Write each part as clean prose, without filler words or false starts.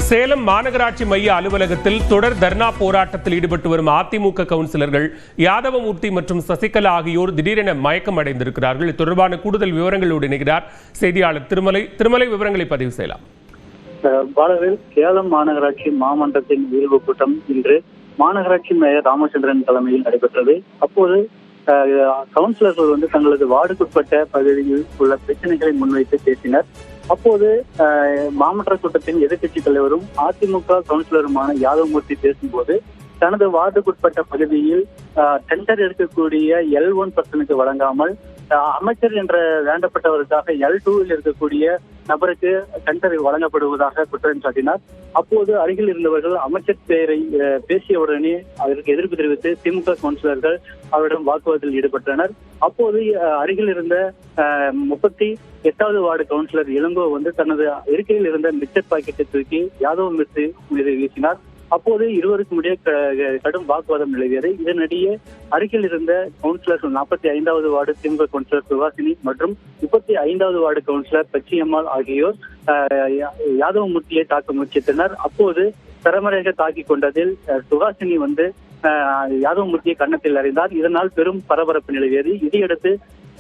சேலம் மாநகராட்சி மைய அலுவலகத்தில் தொடர் தர்ணா போராட்டத்தில் ஈடுபட்டு வரும் அதிமுக கவுன்சிலர்கள் யாதவமூர்த்தி மற்றும் சசிகலா ஆகியோர் திடீரென மயக்கம் அடைந்திருக்கிறார்கள். இது தொடர்பான கூடுதல் விவரங்களோடு இணைகிறார் செய்தியாளர் திருமலை. விவரங்களை பதிவு செய்யலாம். பாலவேல், சேலம் மாநகராட்சி மாமன்றத்தின் விரிவு கூட்டம் இன்று மாநகராட்சி மேயர் ராமச்சந்திரன் தலைமையில் நடைபெற்றது. அப்போது கவுன்சிலர்கள் தங்களது வார்டுக்குட்பட்ட பகுதியில் உள்ள பிரச்சனைகளை முன்வைத்து பேசினர். அப்போது மாமன்ற கூட்டத்தின் எதிர்கட்சி தலைவரும் அதிமுக கவுன்சிலருமான யாதவமூர்த்தி பேசும்போது தனது வார்டுக்குட்பட்ட பகுதியில் டெண்டர் எடுக்கக்கூடிய L1 பர்சனுக்கு வழங்காமல் அமைச்சர் என்ற வேண்டப்பட்டவருக்காக L2ல் இருக்கக்கூடிய நபருக்கு டெண்டர் வழங்கப்படுவதாக குற்றம் சாட்டினார். அப்போது அருகில் இருந்தவர்கள் அமைச்சர் பெயரை பேசியவுடனே அதற்கு எதிர்ப்பு தெரிவித்து திமுக கவுன்சிலர்கள் அவரிடம் வாக்குவாதத்தில் ஈடுபட்டனர். அப்போது அருகில் இருந்த 38வது வார்டு கவுன்சிலர் இளங்கோ தனது இருக்கையில் இருந்த மிச்சர் பாக்கெட்டை தூக்கி யாதவமூர்த்தி மீது வீசினார். அப்போது இருவருக்கும் இடையே கடும் வாக்குவாதம் நிலவியது. இதனிடையே அருகில் இருந்த கவுன்சிலர்கள் 45வது வார்டு திமுக கவுன்சிலர் சுஹாசினி மற்றும் 35வது வார்டு கவுன்சிலர் பச்சியம்மாள் ஆகியோர் யாதவமூர்த்தியை தாக்க முயற்சித்தனர். அப்போது தரமறையாக தாக்கிக் கொண்டதில் சுஹாசினி யாதவமூர்த்தியை கன்னத்தில் அறிந்தார். இதனால் பெரும் பரபரப்பு நிலவியது. இதையடுத்து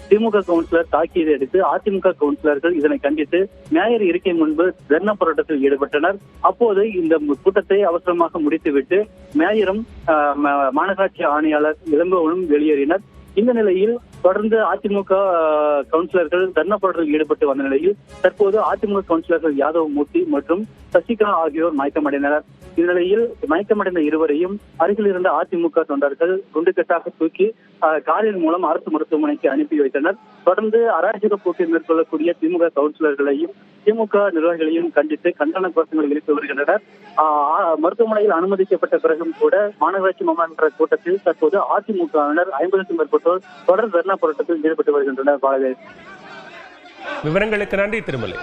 திமுக கவுன்சிலர் தாக்கியதை அடுத்து அதிமுக கவுன்சிலர்கள் இதனை கண்டித்து மேயர் இருக்கை முன்பு தர்ணா போராட்டத்தில் ஈடுபட்டனர். அப்போது இந்த கூட்டத்தை அவசரமாக முடித்துவிட்டு மேயரும் மாநகராட்சி ஆணையாளர் இளங்கோவனும் வெளியேறினர். இந்த நிலையில் தொடர்ந்து அதிமுக கவுன்சிலர்கள் தர்ணா போராட்டத்தில் ஈடுபட்டு வந்த நிலையில் தற்போது அதிமுக கவுன்சிலர்கள் யாதவமூர்த்தி மற்றும் சசிகலா ஆகியோர் மயக்கமடைந்தனர். இந்நிலையில் மயக்கமடைந்த இருவரையும் அருகில் இருந்த அதிமுக தொண்டர்கள் குண்டுகட்டாக தூக்கி காரின் மூலம் அரசு மருத்துவமனைக்கு அனுப்பி வைத்தனர். தொடர்ந்து அராஜக போக்கை மேற்கொள்ளக்கூடிய திமுக கவுன்சிலர்களையும் திமுக நிர்வாகிகளையும் கண்டித்து கண்டன கோஷங்களை எழுப்பி வருகின்றனர். மருத்துவமனையில் அனுமதிக்கப்பட்ட பிறகும் கூட மாநகராட்சி மாமன்ற கூட்டத்தில் தற்போது அதிமுகவினர் 50க்கும் மேற்பட்டோர் தொடர் தர்ணா போராட்டத்தில் ஈடுபட்டு வருகின்றனர். விவரங்களுக்கு நன்றி திருமலை.